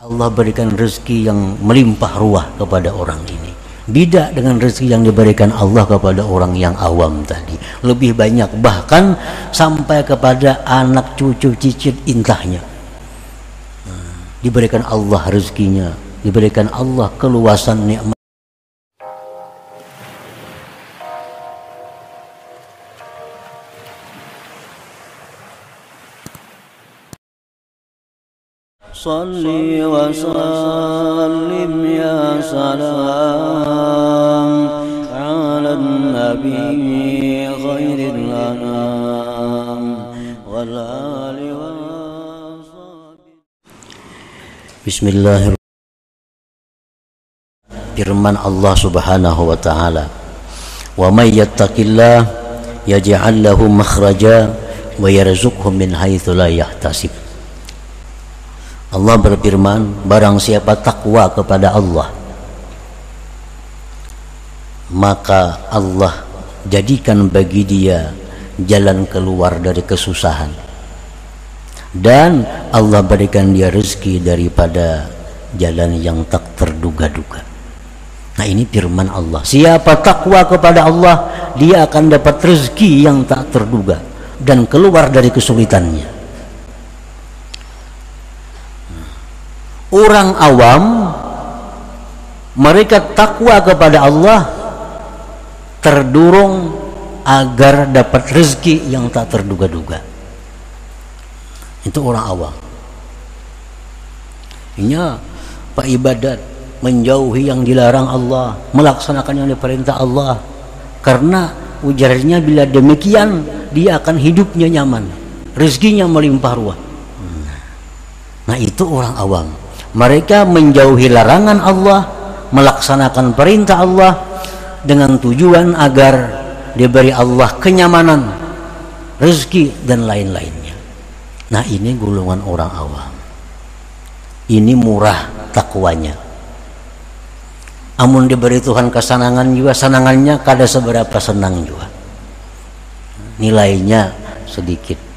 Allah berikan rezeki yang melimpah ruah kepada orang ini. Beda dengan rezeki yang diberikan Allah kepada orang yang awam tadi. Lebih banyak, bahkan sampai kepada anak cucu cicit intahnya. Diberikan Allah rezekinya, diberikan Allah keluasan nikmat. Salli wa sallim ya salam ala nabi khairil anam wal ali wa sahbihi. Bismillahirrahmanirrahim. Firman Allah Subhanahu wa taala, wa may yattaqillah yaj'al lahu makhraja wa yarzuqhu min haitsu la yahtasib. Allah berfirman, barang siapa takwa kepada Allah, maka Allah jadikan bagi dia jalan keluar dari kesusahan, dan Allah berikan dia rezeki daripada jalan yang tak terduga-duga. Nah, ini firman Allah, siapa takwa kepada Allah, dia akan dapat rezeki yang tak terduga dan keluar dari kesulitannya. Orang awam, mereka takwa kepada Allah, terdorong agar dapat rezeki yang tak terduga-duga. Itu orang awam. Ini Pak ibadat, menjauhi yang dilarang Allah, melaksanakan yang diperintah Allah. Karena ujarnya bila demikian, dia akan hidupnya nyaman, rezekinya melimpah ruah. Nah, itu orang awam. Mereka menjauhi larangan Allah, melaksanakan perintah Allah dengan tujuan agar diberi Allah kenyamanan, rezeki dan lain-lainnya. Nah, ini golongan orang awam. Ini murah takwanya. Amun diberi Tuhan kesenangan juga, senangannya kada seberapa senang juga. Nilainya sedikit.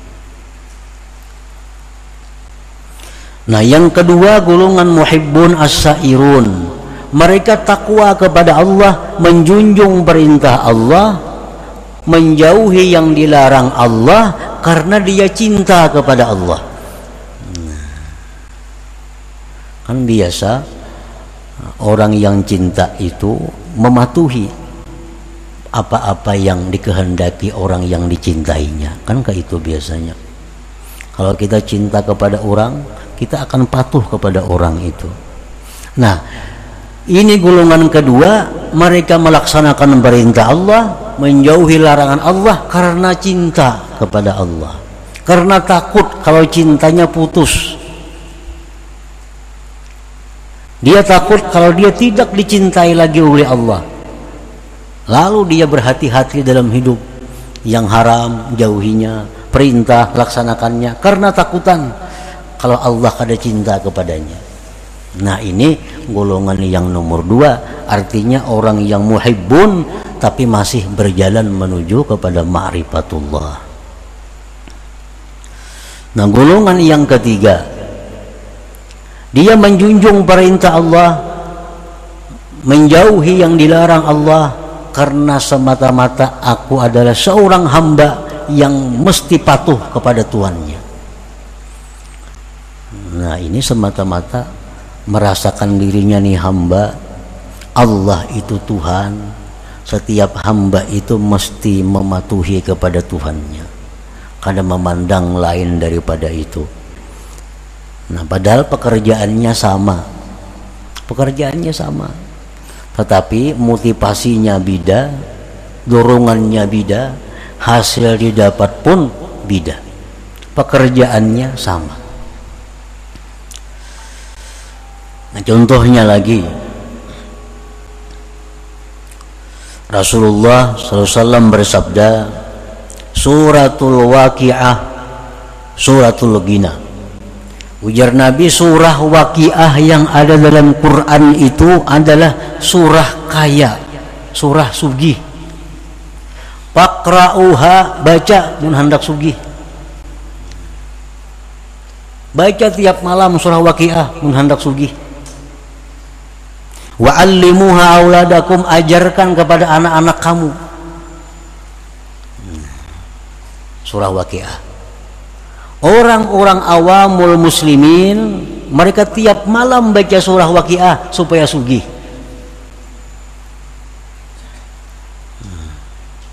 Nah, yang kedua golongan muhibbun as-sairun. Mereka takwa kepada Allah, menjunjung perintah Allah, menjauhi yang dilarang Allah karena dia cinta kepada Allah. Kan biasa orang yang cinta itu mematuhi apa-apa yang dikehendaki orang yang dicintainya. Kan kayak itu biasanya. Kalau kita cinta kepada orang, kita akan patuh kepada orang itu. Nah, ini golongan kedua, mereka melaksanakan perintah Allah, menjauhi larangan Allah karena cinta kepada Allah, karena takut kalau cintanya putus. Dia takut kalau dia tidak dicintai lagi oleh Allah, lalu dia berhati-hati dalam hidup. Yang haram jauhinya, perintah laksanakannya karena takutan kalau Allah kada cinta kepadanya. Nah, ini golongan yang nomor dua, artinya orang yang muhibbun tapi masih berjalan menuju kepada ma'rifatullah. Nah, golongan yang ketiga, dia menjunjung perintah Allah, menjauhi yang dilarang Allah karena semata-mata aku adalah seorang hamba yang mesti patuh kepada Tuhannya. Nah, ini semata-mata merasakan dirinya nih hamba, Allah itu Tuhan, setiap hamba itu mesti mematuhi kepada Tuhannya, kada memandang lain daripada itu. Nah, padahal pekerjaannya sama, tetapi motivasinya beda, dorongannya beda, hasil didapat pun beda, pekerjaannya sama. Nah, contohnya lagi, Rasulullah SAW bersabda, suratul waqi'ah, suratul ghina. Ujar Nabi, surah waqi'ah yang ada dalam Quran itu adalah surah kaya, surah sugih. Faqra'uha, baca mun hendak sugih. Baca tiap malam surah Waqiah mun hendak sugih. Wa 'allimuha auladakum, ajarkan kepada anak-anak kamu. Surah Waqiah. Orang-orang awamul muslimin mereka tiap malam baca surah Waqiah supaya sugih.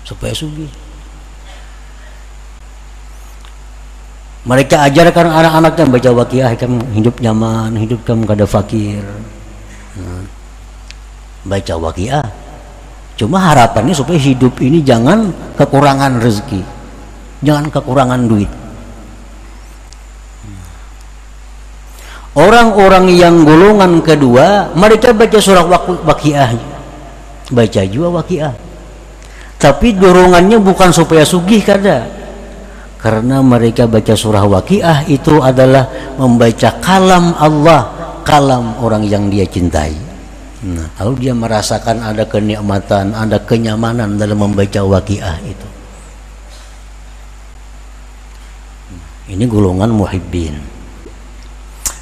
Supaya sugih. Mereka ajarkan anak-anaknya baca Waqiah, kamu hidup nyaman, hidup kamu kada fakir. Baca Waqiah. Cuma harapannya supaya hidup ini jangan kekurangan rezeki, jangan kekurangan duit. Orang-orang yang golongan kedua mereka baca surah Waqiah, baca juga Waqiah, tapi dorongannya bukan supaya sugih kada, karena mereka baca surah Waqiah itu adalah membaca kalam Allah, kalam orang yang dia cintai. Nah, lalu dia merasakan ada kenikmatan, ada kenyamanan dalam membaca Waqiah itu. Ini golongan muhibbin.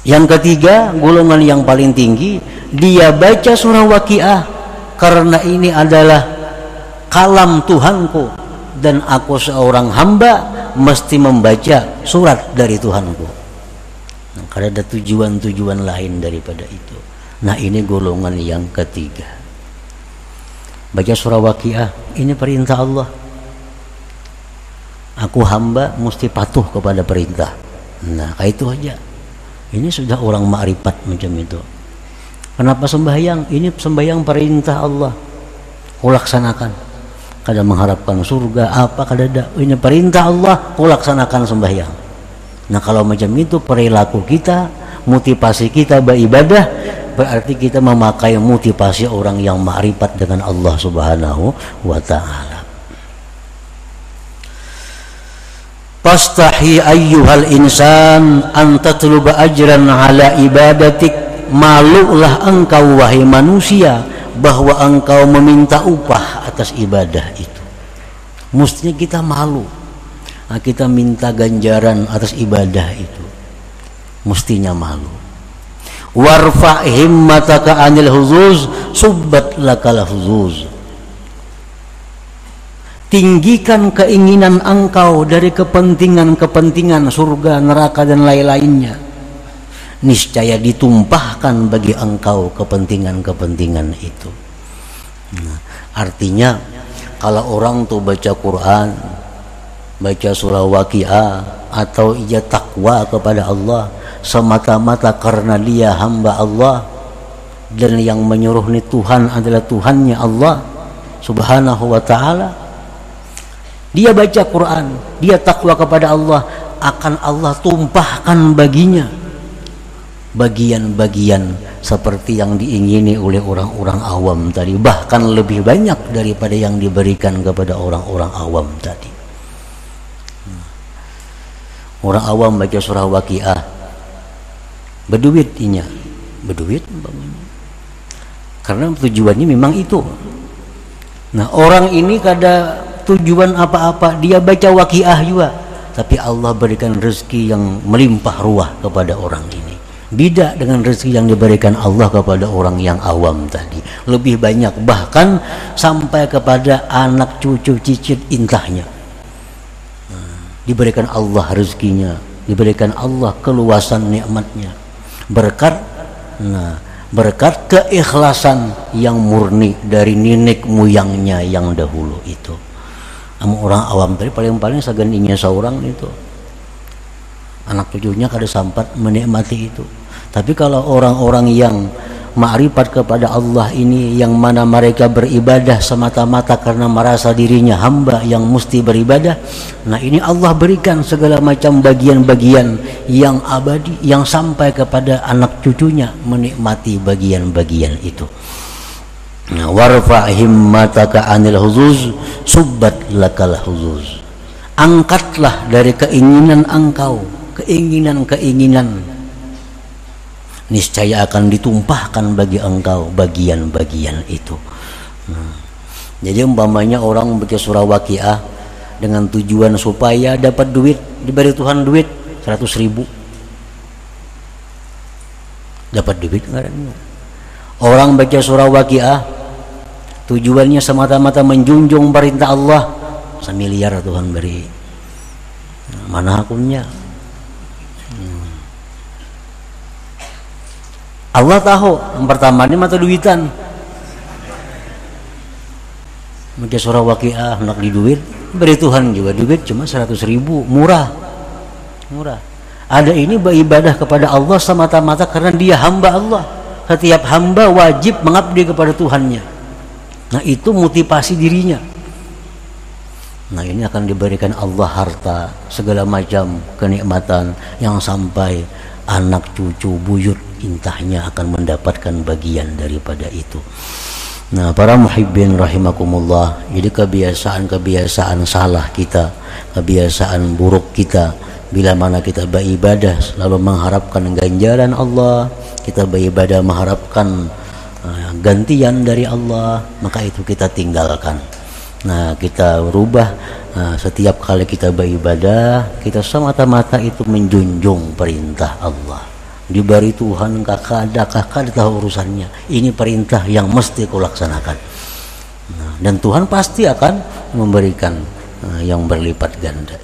Yang ketiga, golongan yang paling tinggi, dia baca surah Waqiah karena ini adalah kalam Tuhanku dan aku seorang hamba mesti membaca surat dari Tuhanku. Nah, karena ada tujuan-tujuan lain daripada itu. Nah, ini golongan yang ketiga. Baca surah Waqiah, ini perintah Allah. Aku hamba mesti patuh kepada perintah. Nah, kayak itu aja. Ini sudah orang ma'rifat macam itu. Kenapa sembahyang? Ini sembahyang perintah Allah. Kulaksanakan. Kada mengharapkan surga apa kada ada. Ini perintah Allah, kulaksanakan sembahyang. Nah, kalau macam itu perilaku kita, motivasi kita beribadah, berarti kita memakai motivasi orang yang ma'rifat dengan Allah Subhanahu wa ta'ala. Fastahi ayyuhal insan an tatluba ajran ala ibadatik, malulah engkau wahai manusia bahwa engkau meminta upah atas ibadah itu. Mestinya kita malu. Nah, kita minta ganjaran atas ibadah itu. Mestinya malu. Warfa' himmataka anil huzuz subbat lakal huzuz. Tinggikan keinginan engkau dari kepentingan-kepentingan surga, neraka dan lain-lainnya. Niscaya ditumpahkan bagi engkau kepentingan-kepentingan itu. Nah, artinya kalau orang tuh baca Quran, baca surah Waqiah atau ia takwa kepada Allah semata-mata karena dia hamba Allah dan yang menyuruh ni Tuhan adalah Tuhannya Allah Subhanahu wa ta'ala, dia baca Quran, dia takwa kepada Allah, akan Allah tumpahkan baginya bagian-bagian seperti yang diingini oleh orang-orang awam tadi, bahkan lebih banyak daripada yang diberikan kepada orang-orang awam tadi. Orang awam baca surah Waqiah berduit inya, berduit karena tujuannya memang itu. Nah, orang ini kada tujuan apa-apa, dia baca Waqiah juga, tapi Allah berikan rezeki yang melimpah ruah kepada orang ini. Beda dengan rezeki yang diberikan Allah kepada orang yang awam tadi, lebih banyak, bahkan sampai kepada anak cucu cicit intahnya. Diberikan Allah rezekinya, diberikan Allah keluasan nikmatnya, berkat keikhlasan yang murni dari nenek moyangnya yang dahulu itu. Orang awam tadi paling-paling saganinya seorang itu, anak cucunya kada sempat menikmati itu. Tapi kalau orang-orang yang ma'rifat kepada Allah ini, yang mana mereka beribadah semata-mata karena merasa dirinya hamba yang mesti beribadah, nah ini Allah berikan segala macam bagian-bagian yang abadi, yang sampai kepada anak cucunya menikmati bagian-bagian itu. Nah, warfa' himmataka anil huzuz subbat lakal huzuz. Angkatlah dari keinginan engkau, keinginan-keinginan, niscaya akan ditumpahkan bagi engkau bagian-bagian itu. Jadi umpamanya orang baca surah Waqiah dengan tujuan supaya dapat duit, diberi Tuhan duit 100.000, dapat duit enggak. Orang baca surah Waqiah tujuannya semata-mata menjunjung perintah Allah, 1 miliar Tuhan beri. Mana akunnya? Allah tahu yang pertama ini mata duitan. Baca surah Waqiah nak di duit, beri Tuhan juga duit cuma 100.000, murah. Ada ini beribadah kepada Allah semata-mata karena dia hamba Allah. Setiap hamba wajib mengabdi kepada Tuhannya. Nah itu motivasi dirinya. Nah ini akan diberikan Allah harta, segala macam kenikmatan yang sampai anak cucu buyut intahnya akan mendapatkan bagian daripada itu. Nah para muhibbin rahimakumullah, jadi kebiasaan salah kita, kebiasaan buruk kita, bila mana kita beribadah selalu mengharapkan ganjaran Allah, kita beribadah mengharapkan gantian dari Allah, maka itu kita tinggalkan. Nah kita rubah, setiap kali kita beribadah kita semata-mata itu menjunjung perintah Allah. Diberi Tuhan kakak tahu urusannya, ini perintah yang mesti kau laksanakan. Nah, dan Tuhan pasti akan memberikan yang berlipat ganda.